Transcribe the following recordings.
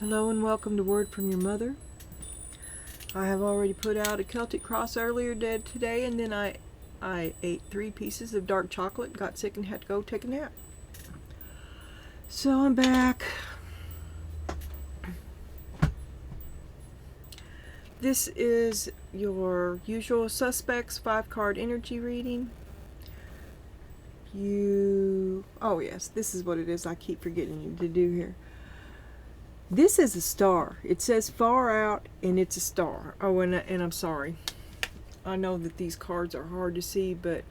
Hello and welcome to Word from Your Mother. I have already put out a Celtic cross earlier today, and then I ate 3 pieces of dark chocolate, got sick, and had to go take a nap. So I'm back. This is your usual suspects 5-card energy reading. Oh yes, this is what it is I keep forgetting to do here. This is a star. It says far out and it's a star. Oh, and I'm sorry. I know that these cards are hard to see, but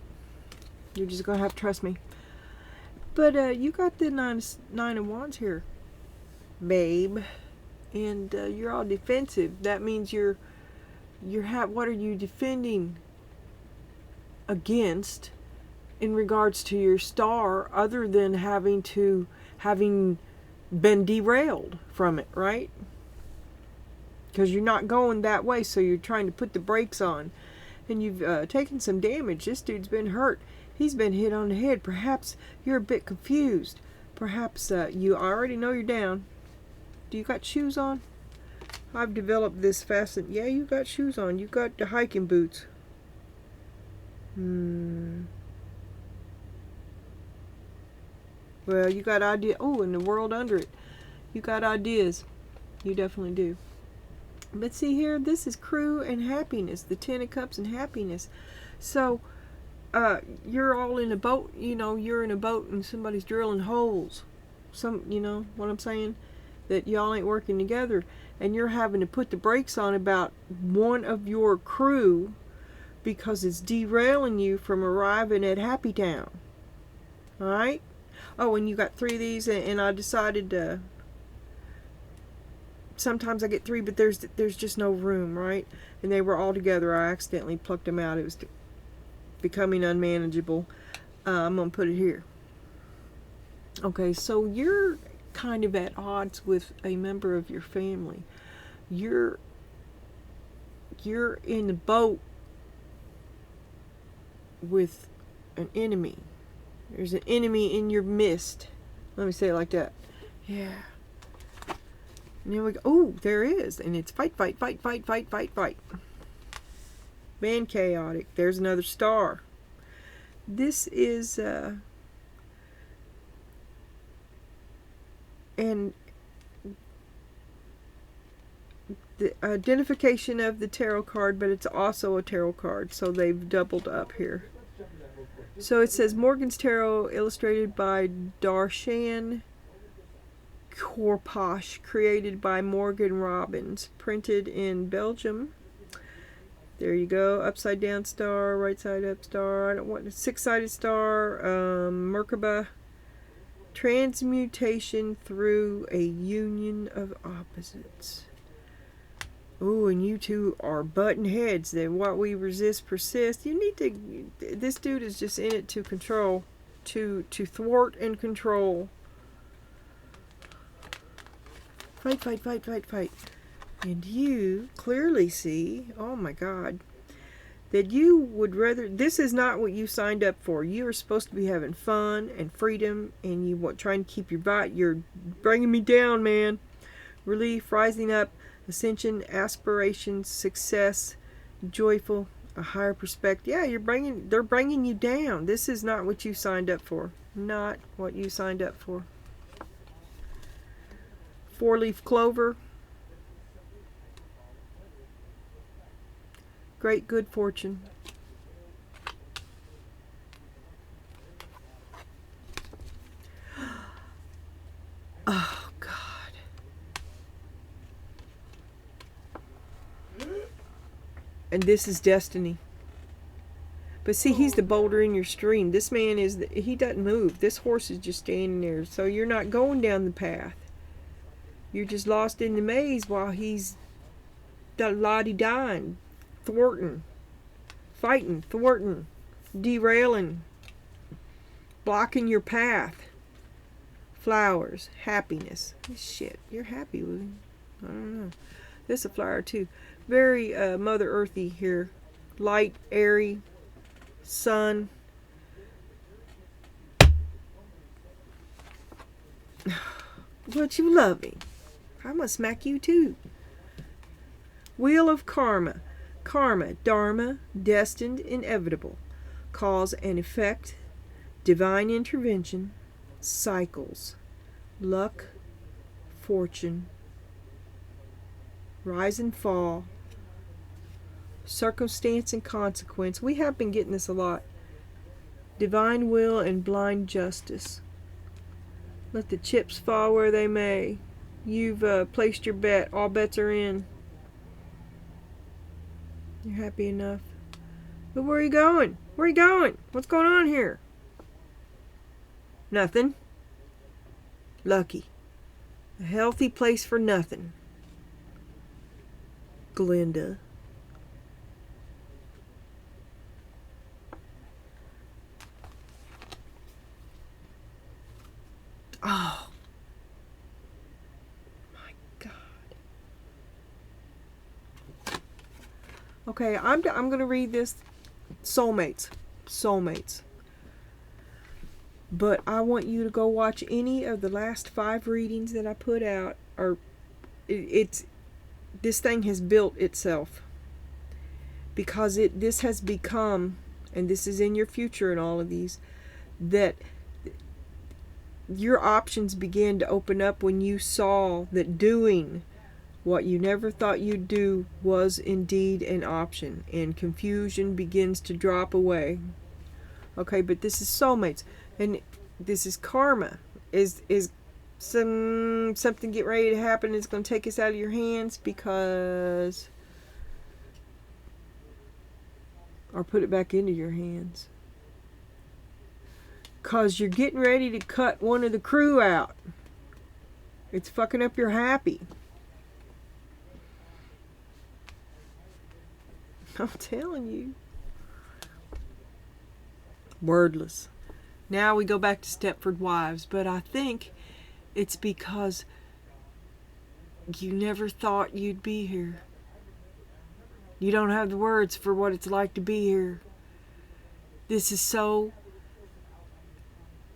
you're just going to have to trust me. But you got the nine of wands here, babe. And you're all defensive. That means what are you defending against in regards to your star, other than having been derailed from it, right? Because you're not going that way, so you're trying to put the brakes on, and you've taken some damage. This dude's been hurt. He's been hit on the head. Perhaps you're a bit confused. Perhaps you already know you're down. Do you got shoes on? I've developed this fasten. Yeah, you got shoes on. You got the hiking boots. Well, you got idea. Oh, and the world under it. You got ideas. You definitely do. But see here, this is crew and happiness. The 10 of Cups and happiness. So, you're all in a boat. You know, you're in a boat and somebody's drilling holes. You know what I'm saying? That y'all ain't working together. And you're having to put the brakes on about one of your crew because it's derailing you from arriving at Happy Town. Alright? Oh, and you got 3 of these, and I decided sometimes I get 3, but there's just no room, right? And they were all together. I accidentally plucked them out. It was becoming unmanageable. I'm going to put it here. Okay, so you're kind of at odds with a member of your family. You're in the boat with an enemy. There's an enemy in your midst. Let me say it like that. Yeah. And then we go. Oh, there is. And it's fight, fight, fight, fight, fight, fight, fight. Man, chaotic. There's another star. This is and the identification of the tarot card, but it's also a tarot card, so they've doubled up here. So it says Morgan's Tarot, illustrated by Darshan Korpash, created by Morgan Robbins, printed in Belgium. There you go. Upside down star, right side up star. I don't want a 6-sided star. Merkaba. Transmutation through a union of opposites. Oh, and you two are button heads. Then what we resist persists. You need to. This dude is just in it to control, to thwart and control. Fight, fight, fight, fight, fight. And you clearly see, oh my God, that you would rather. This is not what you signed up for. You are supposed to be having fun and freedom, and you want trying to keep your vibe. You're bringing me down, man. Relief, rising up. Ascension, aspirations, success, joyful, a higher perspective. Yeah, they're bringing you down. This is not what you signed up for. Not what you signed up for. 4-leaf clover. Great good fortune. Oh, and this is destiny. But see, he's the boulder in your stream. This man he doesn't move. This horse is just standing there. So you're not going down the path. You're just lost in the maze while he's la-di-dying, thwarting, fighting, thwarting, derailing, blocking your path. Flowers, happiness. Shit, you're happy with him. I don't know. This is a flower too. Very Mother Earthy here. Light, airy, sun. But you love him. I'm gonna smack you too. Wheel of karma. Karma, dharma, destined, inevitable. Cause and effect, divine intervention, cycles, luck, fortune, rise and fall, circumstance and consequence. We have been getting this a lot. Divine will and blind justice. Let the chips fall where they may. You've placed your bet. All bets are in. You're happy enough. But where are you going? Where are you going? What's going on here? Nothing. Lucky. A healthy place for nothing. Glinda. Oh. My God. Okay, I'm going to read this. Soulmates. Soulmates. But I want you to go watch any of the last 5 readings that I put out. Or this thing has built itself. Because this has become, and this is in your future in all of these, that your options began to open up when you saw that doing what you never thought you'd do was indeed an option, and confusion begins to drop away. Okay, but this is soulmates, and this is karma. Is something get ready to happen? It's going to take us out of your hands because, or put it back into your hands, because you're getting ready to cut one of the crew out. It's fucking up your happy. I'm telling you. Wordless. Now we go back to Stepford Wives, but I think it's because you never thought you'd be here. You don't have the words for what it's like to be here. This is so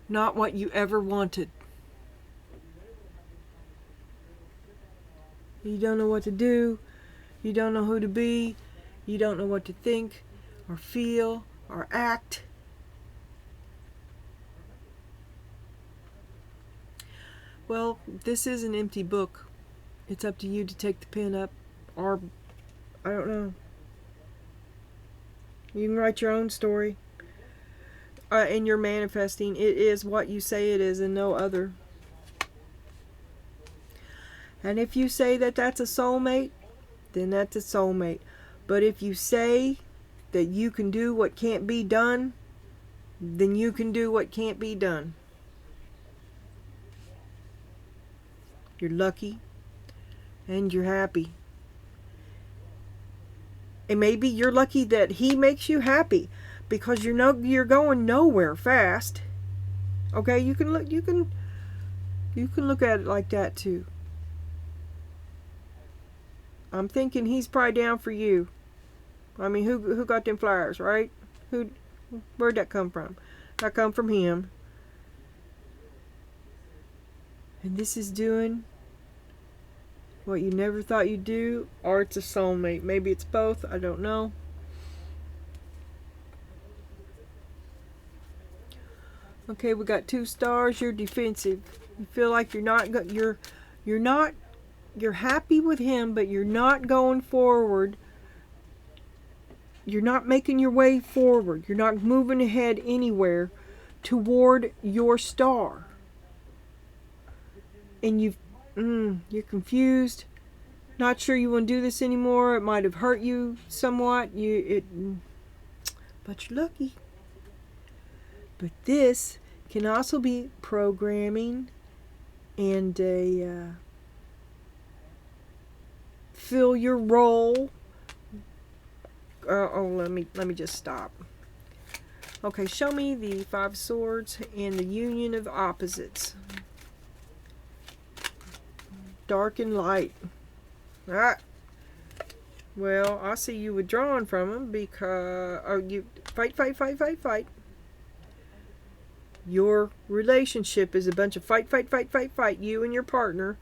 not what you ever wanted. You don't know what to do. You don't know who to be. You don't know what to think or feel or act. Well, this is an empty book. It's up to you to take the pen up, or I don't know. You can write your own story. And you're manifesting. It is what you say it is and no other. And if you say that that's a soulmate, then that's a soulmate. But if you say that you can do what can't be done, then you can do what can't be done. You're lucky and you're happy. And maybe you're lucky that he makes you happy, because you're going nowhere fast. Okay, you can look at it like that too. I'm thinking he's probably down for you. I mean, who got them flowers, right? Where'd that come from? That come from him. And this is doing what you never thought you'd do, or it's a soulmate. Maybe it's both. I don't know. Okay, we got 2 stars. You're defensive. You feel like you're happy with him, but you're not going forward. You're not making your way forward. You're not moving ahead anywhere toward your star. And you're confused, not sure you want to do this anymore. It might have hurt you somewhat. But you're lucky. But this can also be programming and a fill your role. Let me just stop. Okay, show me the 5 of Swords and the union of opposites. Dark and light. Well, I see you withdrawing from him because you fight. Your relationship is a bunch of fight. You and your partner.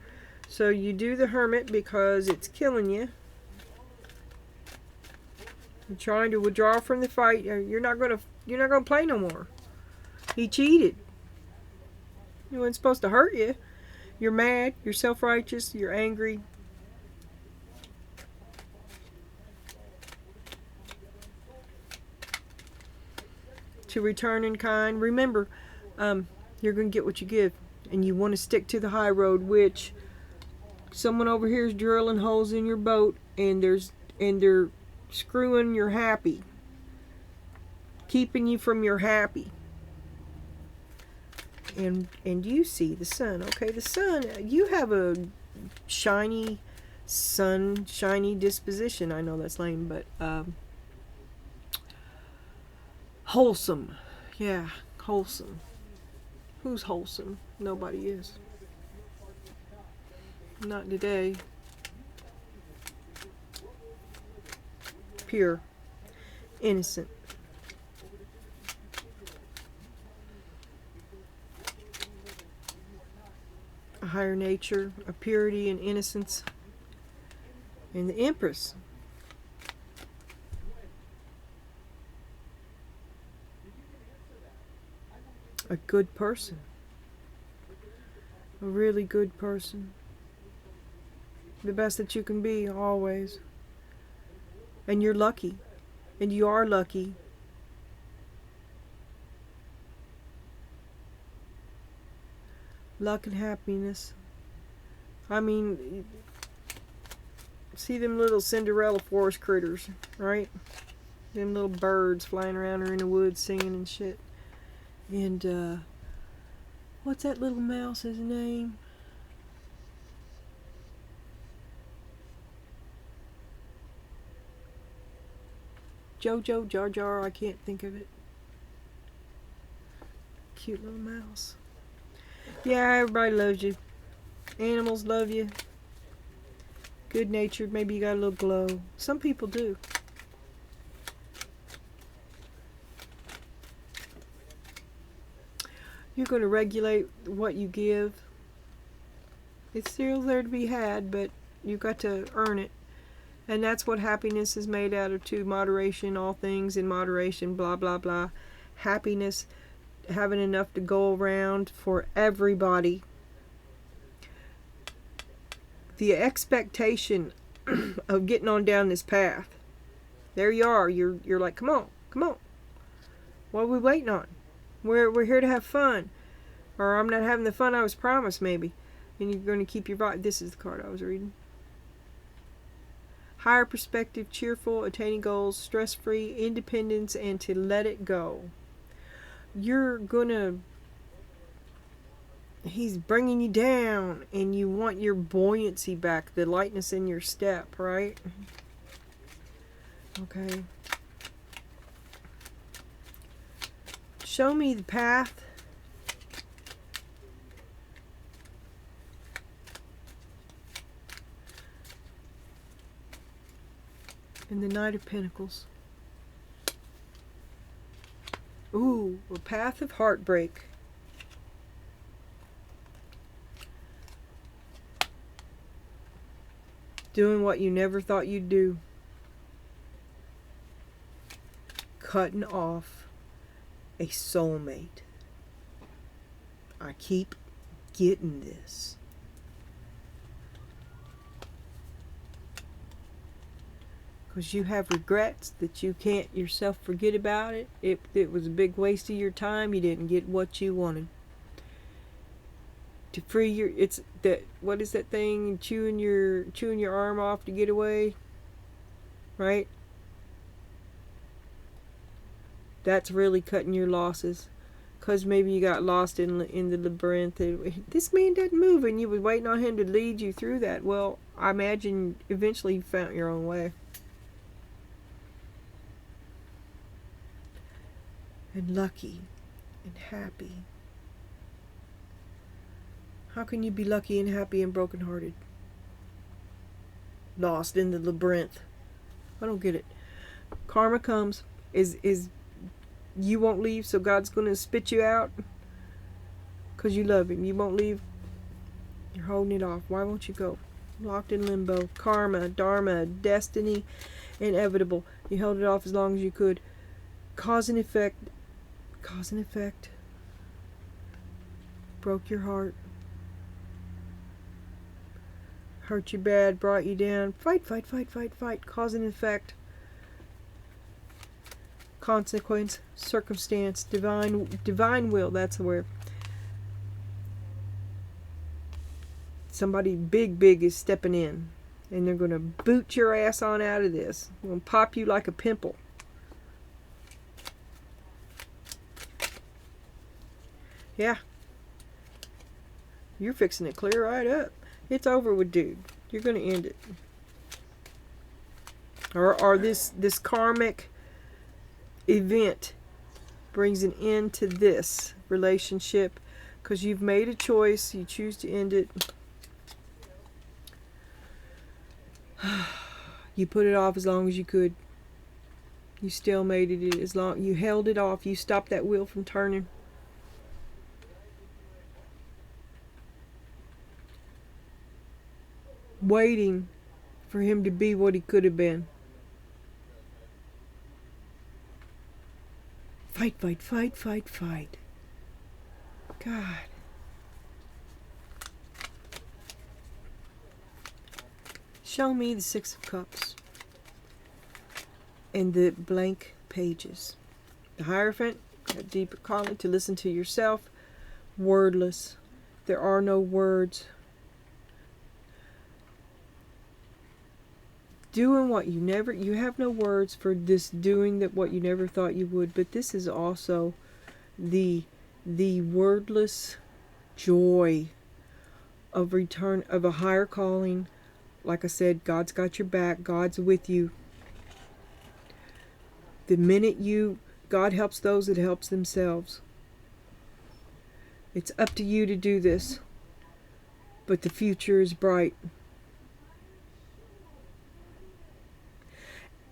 So you do the Hermit because it's killing you. You're trying to withdraw from the fight. You're not gonna play no more. He cheated. He wasn't supposed to hurt you. You're mad. You're self-righteous. You're angry. To return in kind. Remember, you're going to get what you give. And you want to stick to the high road, which someone over here is drilling holes in your boat, and they're screwing your happy. Keeping you from your happy. And you see the sun. Okay, the sun, you have a shiny disposition. I know that's lame, but wholesome. Yeah, wholesome. Who's wholesome? Nobody is. Not today. Pure. Innocent. A higher nature, a purity and innocence. And the Empress. A good person. A really good person. The best that you can be, always. And you're lucky. And you are lucky. Luck and happiness. I mean, see them little Cinderella forest critters, right? Them little birds flying around her in the woods singing and shit. And, what's that little mouse's name? Jojo, Jar Jar, I can't think of it. Cute little mouse. Yeah, everybody loves you. Animals love you. Good natured, maybe you got a little glow. Some people do. You're going to regulate what you give. It's still there to be had, but you've got to earn it. And that's what happiness is made out of too. Moderation, all things in moderation, blah, blah, blah. Happiness, having enough to go around for everybody. The expectation of getting on down this path. There you are. You're like, come on, come on. What are we waiting on? We're here to have fun. Or I'm not having the fun I was promised, maybe. And you're going to keep your vibe. This is the card I was reading. Higher perspective, cheerful, attaining goals, stress-free, independence, and to let it go. You're going to... He's bringing you down, and you want your buoyancy back, the lightness in your step, right? Okay. Show me the path. And the Knight of Pentacles. Ooh, a path of heartbreak. Doing what you never thought you'd do. Cutting off a soulmate. I keep getting this. Because you have regrets that you can't yourself forget about it. It was a big waste of your time. You didn't get what you wanted. To free your, it's that, what is that thing? Chewing your arm off to get away, right? That's really cutting your losses, because maybe you got lost in the labyrinth. This man doesn't move, and you were waiting on him to lead you through that. Well, I imagine eventually you found your own way. And lucky and happy. How can you be lucky and happy and brokenhearted? Lost in the labyrinth. I don't get it. Karma comes. Is you won't leave, so God's going to spit you out? Because you love Him. You won't leave. You're holding it off. Why won't you go? Locked in limbo. Karma, dharma, destiny, inevitable. You held it off as long as you could. Cause and effect. Cause and effect. Broke your heart. Hurt you bad, brought you down. Fight, fight, fight, fight, fight. Cause and effect. Consequence, circumstance, divine will, that's the word. Somebody big is stepping in, and they're going to boot your ass on out of this. They're going to pop you like a pimple. Yeah. You're fixing it clear right up. It's over with, dude. You're going to end it. Or this karmic event brings an end to this relationship because you've made a choice. You choose to end it. You put it off as long as you could. You still made it as long. You held it off. You stopped that wheel from turning. Waiting for him to be what he could have been. Fight, fight, fight, fight, fight. God. Show me the Six of Cups and the blank pages. The Hierophant, a deeper calling to listen to yourself. Wordless. There are no words. Doing what you have no words for this doing that what you never thought you would, but this is also the wordless joy of return of a higher calling. Like I said, God's got your back, God's with you. The minute God helps those that helps themselves. It's up to you to do this, but the future is bright.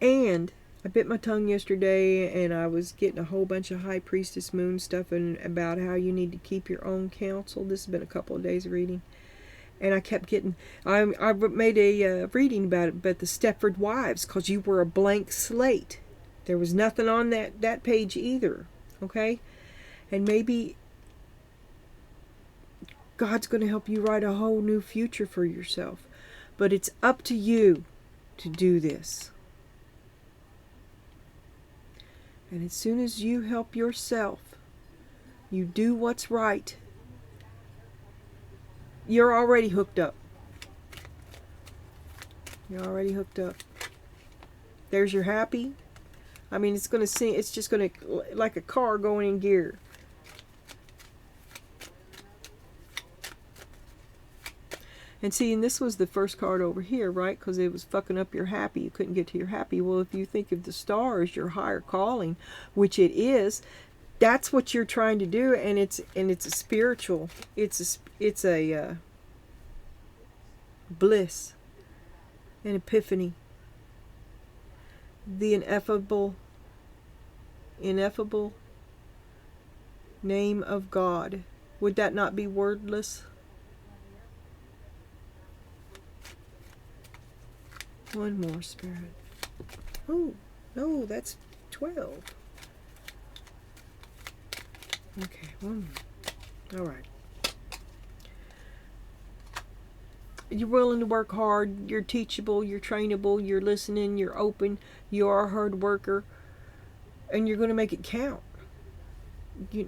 And I bit my tongue yesterday, and I was getting a whole bunch of High Priestess Moon stuff and about how you need to keep your own counsel. This has been a couple of days of reading. And I kept getting, I made a reading about it, but the Stepford Wives, because you were a blank slate. There was nothing on that page either, okay? And maybe God's going to help you write a whole new future for yourself. But it's up to you to do this. And as soon as you help yourself, you do what's right, you're already hooked up. You're already hooked up. There's your happy. I mean, it's going to sing. It's just going to, like a car going in gear. And see, and this was the first card over here, right? Because it was fucking up your happy. You couldn't get to your happy. Well, if you think of the star as your higher calling, which it is, that's what you're trying to do, and it's a spiritual. It's a bliss, an epiphany. The ineffable name of God. Would that not be wordless? One more, Spirit. Oh, no, that's 12. Okay, one more. All right. You're willing to work hard. You're teachable. You're trainable. You're listening. You're open. You are a hard worker. And you're going to make it count.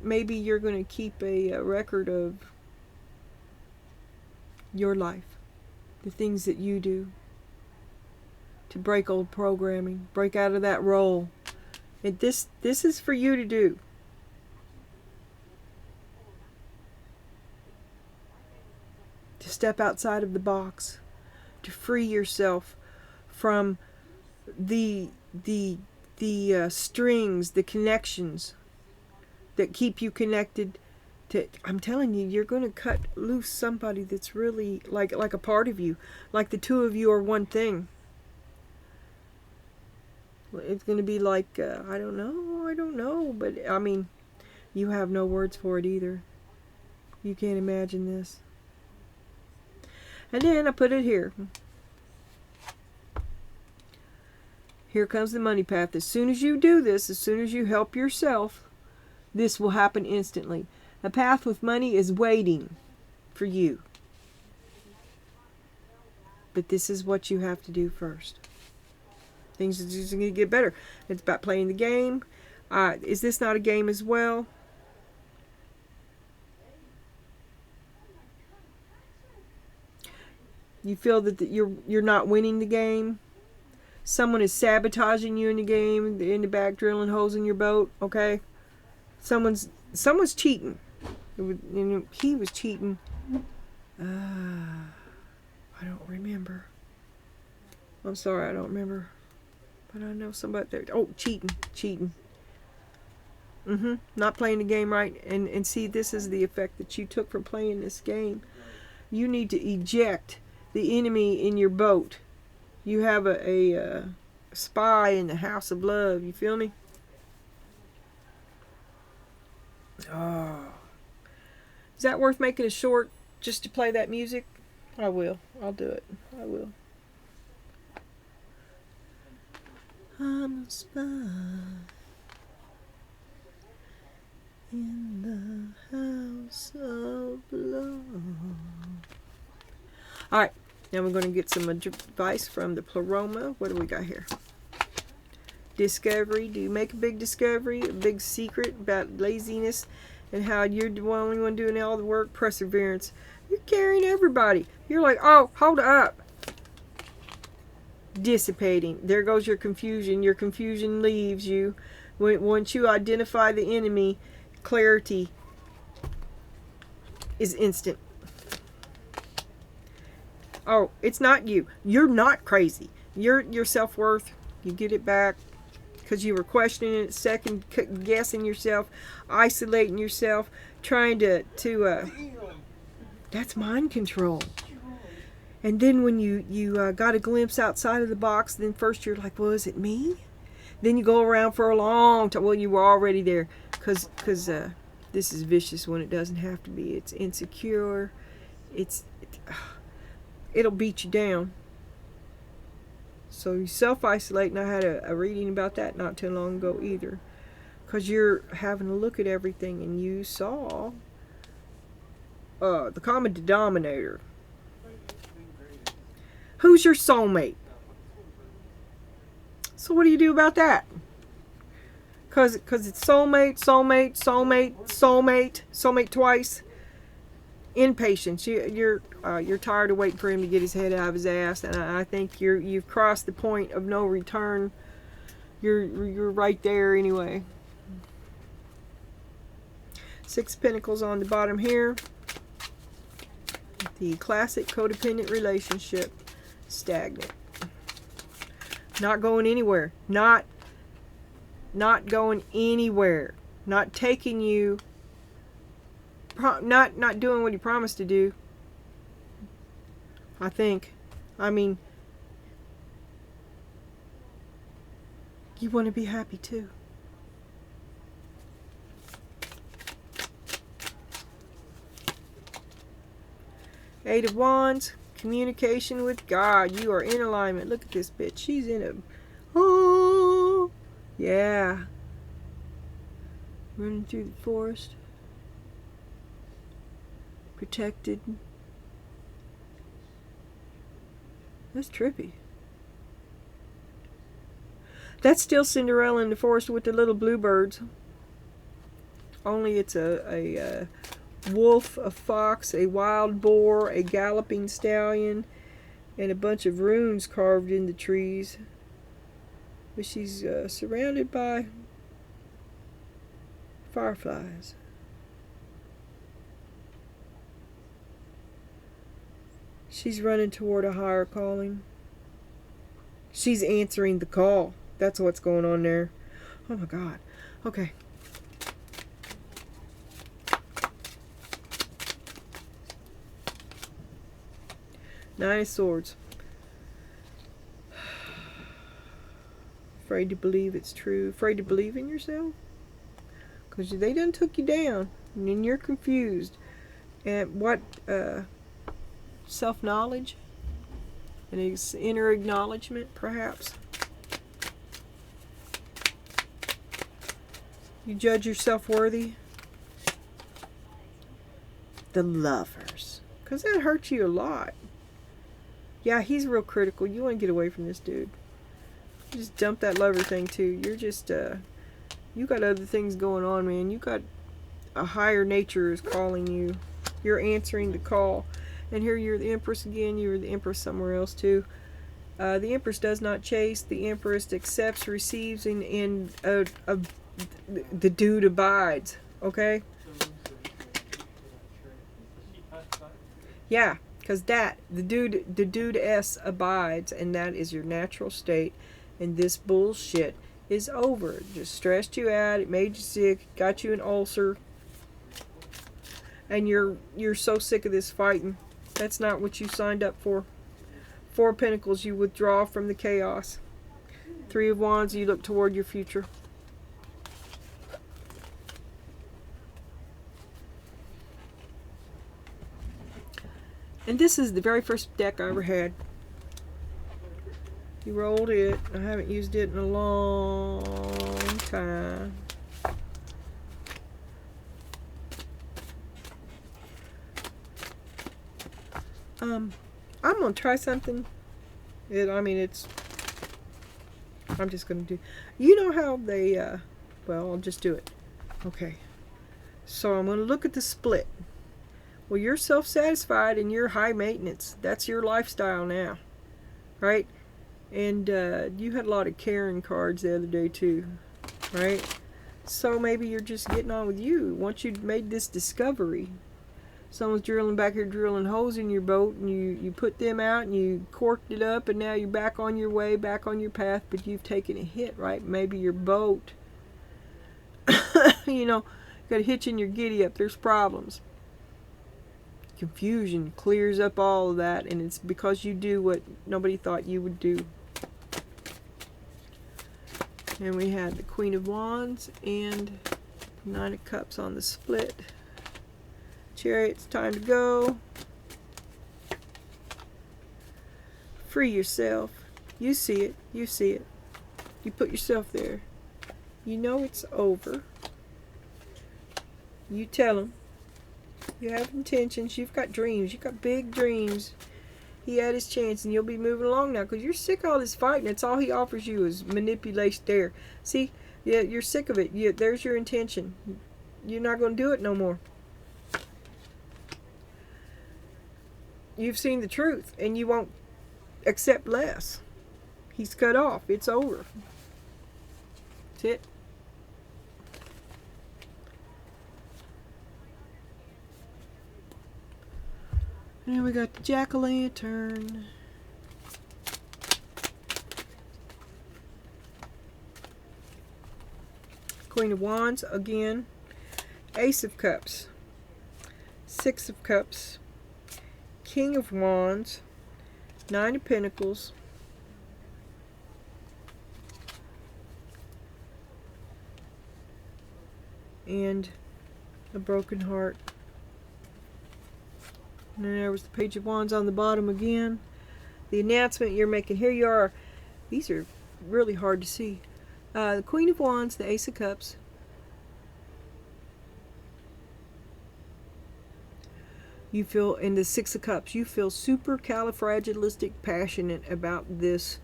Maybe you're going to keep a record of your life. The things that you do. To break old programming, break out of that role. And this is for you to do. To step outside of the box, to free yourself from the strings, the connections that keep you connected to. I'm telling you, you're going to cut loose somebody that's really like a part of you, like the two of you are one thing. It's going to be like, I don't know, but I mean, you have no words for it either. You can't imagine this. And then I put it here. Here comes the money path. As soon as you do this, as soon as you help yourself, this will happen instantly. A path with money is waiting for you. But this is what you have to do first. Things are just going to get better. It's about playing the game. Is this not a game as well? You feel that you're not winning the game. Someone is sabotaging you in the game, in the back, drilling holes in your boat. Okay, someone's cheating. He was cheating. I don't remember. I'm sorry, I don't remember. But I know somebody there. Oh, cheating. Not playing the game right. And see, this is the effect that you took from playing this game. You need to eject the enemy in your boat. You have a spy in the house of love. You feel me? Oh. Is that worth making a short just to play that music? I will. I'll do it. I will. I'm a spy in the house of love. Alright, now we're going to get some advice from the Pleroma. What do we got here? Discovery. Do you make a big discovery, a big secret about laziness and how you're the only one doing all the work? Perseverance. You're carrying everybody. You're like, oh, hold up. Dissipating. There goes your confusion. Your confusion leaves you. Once you identify the enemy, clarity is instant. Oh, it's not you. You're not crazy. Your self-worth, you get it back because you were questioning it, second guessing yourself, isolating yourself, trying to that's mind control. And then when you got a glimpse outside of the box, then first you're like, well, is it me? Then you go around for a long time. Well, you were already there because this is vicious when it doesn't have to be. It's insecure. It'll beat you down. So you self-isolate, and I had a reading about that not too long ago either. Because you're having to look at everything, and you saw the common denominator. Who's your soulmate? So what do you do about that? Because it's soulmate twice. Impatience. You're tired of waiting for him to get his head out of his ass, and I think you've crossed the point of no return. You're right there anyway. Six of Pentacles on the bottom here. The classic codependent relationship. Stagnant. Not going anywhere. Not going anywhere. Not taking you. Not doing what he promised to do. I mean, you want to be happy too. Eight of Wands, communication with God. You are in alignment. Look at this bitch. She's in a... Oh, yeah. Running through the forest. Protected. That's trippy. That's still Cinderella in the forest with the little bluebirds. Only it's a wolf, a fox, a wild boar, a galloping stallion, and a bunch of runes carved in the trees. But she's surrounded by fireflies. She's running toward a higher calling. She's answering the call. That's what's going on there. Oh my God. Okay. Nine of Swords. Afraid to believe it's true. Afraid to believe in yourself? Because they done took you down. And then you're confused. And what... self-knowledge, an inner acknowledgement, perhaps. You judge yourself worthy. The Lovers, because that hurts you a lot. Yeah, he's real critical. You want to get away from this dude. Just dump that lover thing too. You're just you got other things going on, man. You got a higher nature is calling you. You're answering the call. And here you're the Empress again. You're the Empress somewhere else too. The Empress does not chase. The Empress accepts, receives, and the dude abides. Okay? Yeah, because the dude S abides, and that is your natural state. And this bullshit is over. It just stressed you out. It made you sick. Got you an ulcer. And you're so sick of this fighting. That's not what you signed up for. 4 of Pentacles, you withdraw from the chaos. 3 of Wands, you look toward your future. And this is the very first deck I ever had. You rolled it. I haven't used it in a long time. I'm gonna try something. I'm just gonna do. You know how they? Well, I'll just do it. Okay. So I'm gonna look at the split. Well, you're self-satisfied and you're high maintenance. That's your lifestyle now, right? And you had a lot of Karen cards the other day too, right? So maybe you're just getting on with you. Once you've made this discovery, someone's drilling back here, drilling holes in your boat, and you put them out and you corked it up, and now you're back on your way, back on your path, but you've taken a hit, right? Maybe your boat, you know, got a hitch in your giddy up. There's problems. Confusion clears up all of that, and it's because you do what nobody thought you would do. And we had the Queen of Wands and 9 of Cups on the split. Chariot, it's time to go. Free yourself. You see it. You see it. You put yourself there. You know it's over. You tell him. You have intentions. You've got dreams. You've got big dreams. He had his chance, and you'll be moving along now because you're sick of all this fighting. It's all he offers you is manipulation there. See? Yeah, you're sick of it. There's your intention. You're not going to do it no more. You've seen the truth, and you won't accept less. He's cut off. It's over. That's it. And we got the Jack-o'-lantern. Queen of Wands again. Ace of Cups. 6 of Cups. King of Wands. 9 of Pentacles. And a broken heart. And then there was the Page of Wands on the bottom again. The announcement you're making. Here you are. These are really hard to see. The Queen of Wands, the Ace of Cups. You feel, in the 6 of Cups, you feel supercalifragilistic passionate about this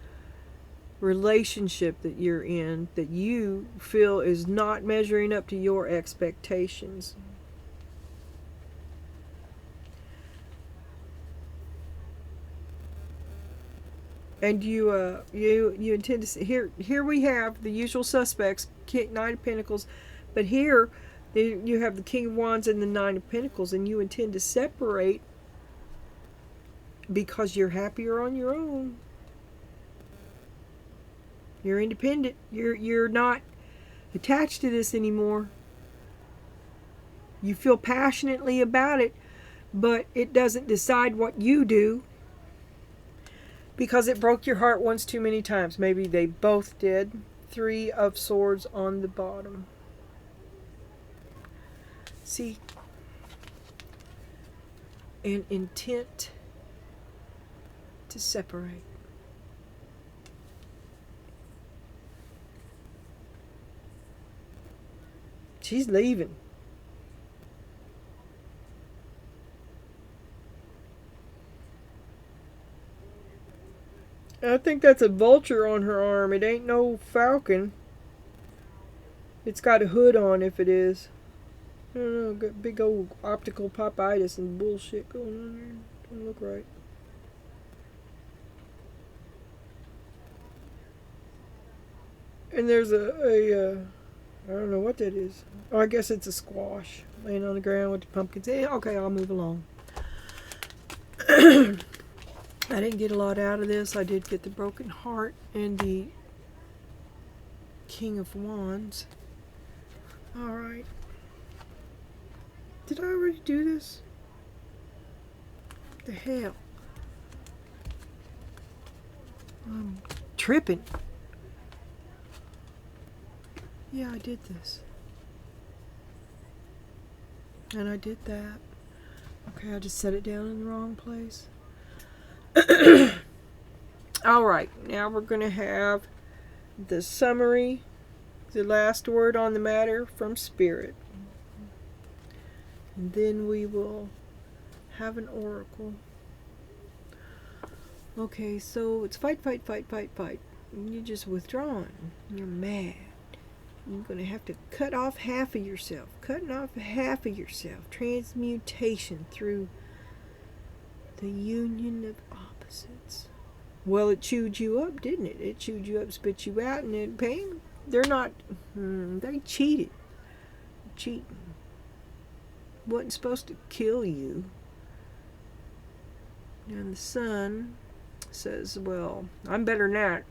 relationship that you're in, that you feel is not measuring up to your expectations. And you intend to see, here we have the usual suspects, 9 of Pentacles, but here you have the King of Wands and the 9 of Pentacles, and you intend to separate because you're happier on your own. You're independent. You're not attached to this anymore. You feel passionately about it, but it doesn't decide what you do. Because it broke your heart once too many times. Maybe they both did. 3 of Swords on the bottom. See? And intent to separate. She's leaving. I think that's a vulture on her arm. It ain't no falcon. It's got a hood on if it is. I don't know, got big old optical popitis and bullshit going on there. Don't look right. And there's I don't know what that is. Oh, I guess it's a squash laying on the ground with the pumpkins. Okay, I'll move along. I didn't get a lot out of this. I did get the broken heart and the King of Wands. Alright. Did I already do this? The hell? I'm tripping. Yeah, I did this. And I did that. Okay, I just set it down in the wrong place. Alright, now we're going to have the summary, the last word on the matter from Spirit. And then we will have an oracle. Okay, so it's fight, fight, fight, fight, fight. You're just withdrawing. You're mad. You're going to have to cut off half of yourself. Cutting off half of yourself. Transmutation through the union of opposites. Well, it chewed you up, didn't it? It chewed you up, spit you out, and it pain. They're not, they cheated. Cheating. Wasn't supposed to kill you. And the sun says, well, I'm better than that.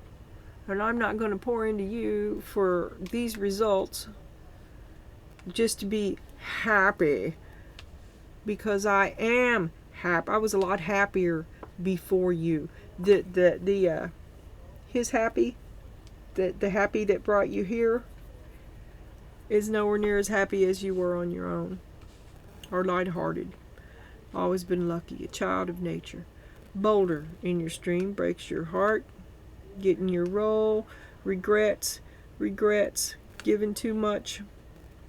And I'm not going to pour into you for these results just to be happy. Because I am happy. I was a lot happier before you. His happy, the happy that brought you here is nowhere near as happy as you were on your own. Or lighthearted. Always been lucky. A child of nature. Boulder in your stream breaks your heart. Getting your roll. Regrets. Giving too much.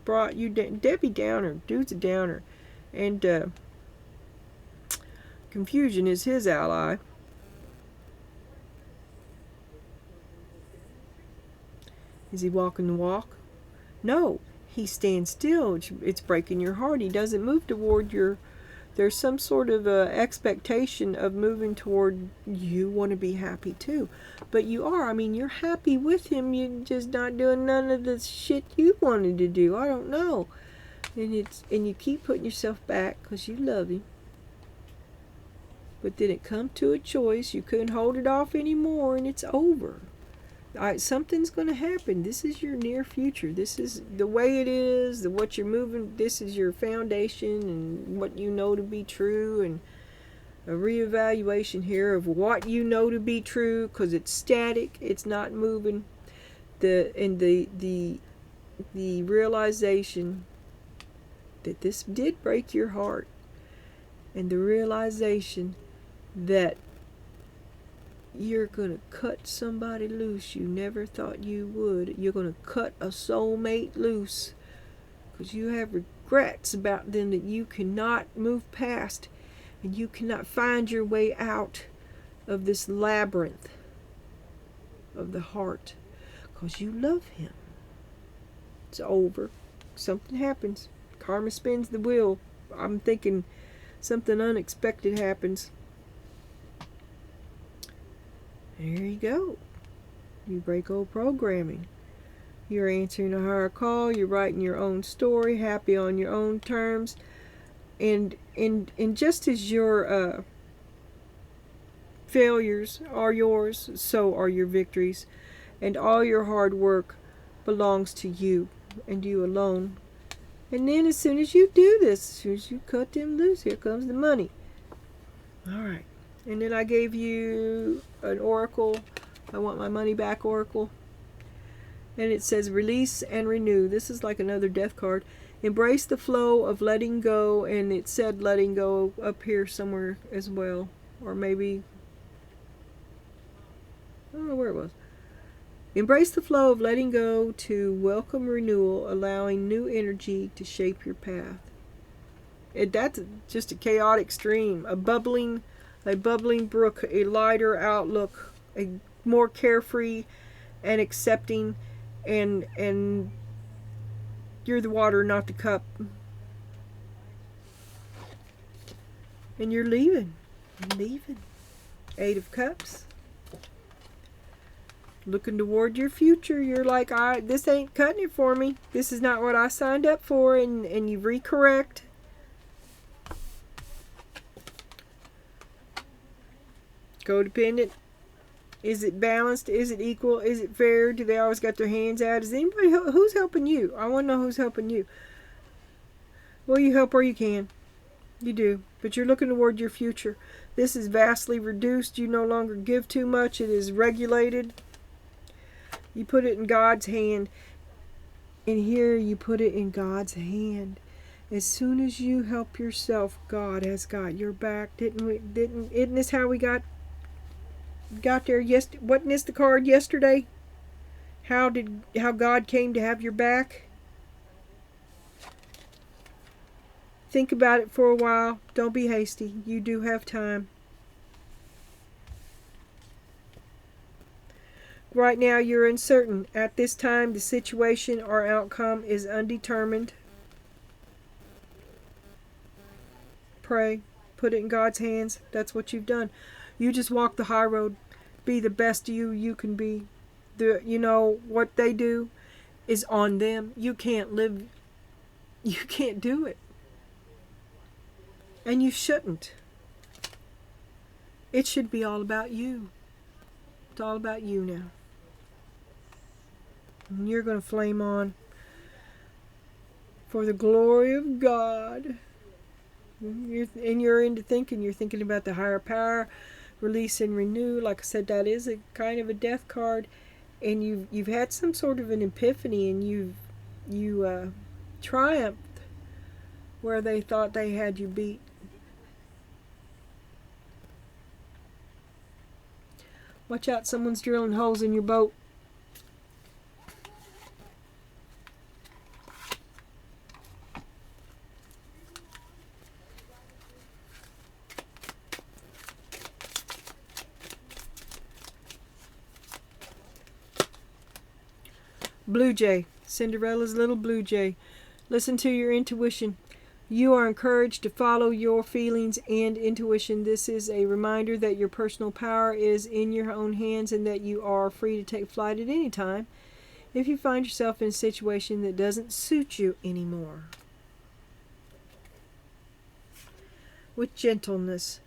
Brought you down. Debbie Downer. Dude's a downer. And confusion is his ally. Is he walking the walk? No. He stands still. It's breaking your heart. He doesn't move toward your... There's some sort of expectation of moving toward you want to be happy too. But you are. I mean, you're happy with him. You're just not doing none of the shit you wanted to do. I don't know. And you keep putting yourself back because you love him. But then it comes to a choice. You couldn't hold it off anymore and it's over. Something's going to happen. This is your near future. This is the way it is, what you're moving. This is your foundation and what you know to be true, and a reevaluation here of what you know to be true, because it's static. It's not moving. The realization that this did break your heart, and the realization that you're going to cut somebody loose you never thought you would. You're going to cut a soulmate loose because you have regrets about them that you cannot move past, and you cannot find your way out of this labyrinth of the heart because you love him. It's over. Something happens. Karma spins the wheel. I'm thinking something unexpected happens. There you go. You break old programming. You're answering a higher call. You're writing your own story, happy on your own terms. And just as your failures are yours, so are your victories. And all your hard work belongs to you and you alone. And then as soon as you do this, as soon as you cut them loose, here comes the money. All right. And then I gave you an oracle. I want my money back oracle. And it says release and renew. This is like another death card. Embrace the flow of letting go. And it said letting go up here somewhere as well. Or maybe I don't know where it was. Embrace the flow of letting go to welcome renewal, allowing new energy to shape your path. That's just a chaotic stream, a bubbling brook, a lighter outlook, a more carefree and accepting, and you're the water, not the cup. And you're leaving. Eight of Cups. Looking toward your future. You're like, this ain't cutting it for me. This is not what I signed up for, and you recorrect. Codependent. Is it balanced? Is it equal? Is it fair? Do they always got their hands out? Is anybody who's helping you? I want to know who's helping you. Well, you help where you can. You do. But you're looking toward your future. This is vastly reduced. You no longer give too much. It is regulated. You put it in God's hand. And here you put it in God's hand. As soon as you help yourself, God has got your back. Isn't this how we got there? Wasn't this the card yesterday? How God came to have your back? Think about it for a while. Don't be hasty. You do have time. Right now you're uncertain. At this time, the situation or outcome is undetermined. Pray. Put it in God's hands. That's what you've done. You just walk the high road. Be the best you can be. What they do is on them. You can't live. You can't do it. And you shouldn't. It should be all about you. It's all about you now. And you're going to flame on for the glory of God. You're into thinking. You're thinking about the higher power, release and renew. Like I said, that is a kind of a death card. And you've had some sort of an epiphany, and you triumphed where they thought they had you beat. Watch out, someone's drilling holes in your boat. Blue Jay, Cinderella's little blue jay. Listen to your intuition. You are encouraged to follow your feelings and intuition. This is a reminder that your personal power is in your own hands and that you are free to take flight at any time if you find yourself in a situation that doesn't suit you anymore. With gentleness.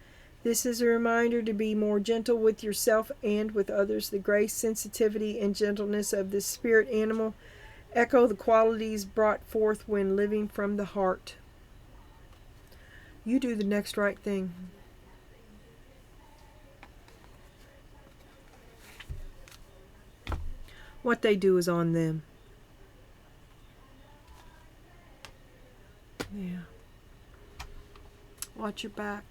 This is a reminder to be more gentle with yourself and with others. The grace, sensitivity, and gentleness of this spirit animal echo the qualities brought forth when living from the heart. You do the next right thing. What they do is on them. Yeah. Watch your back.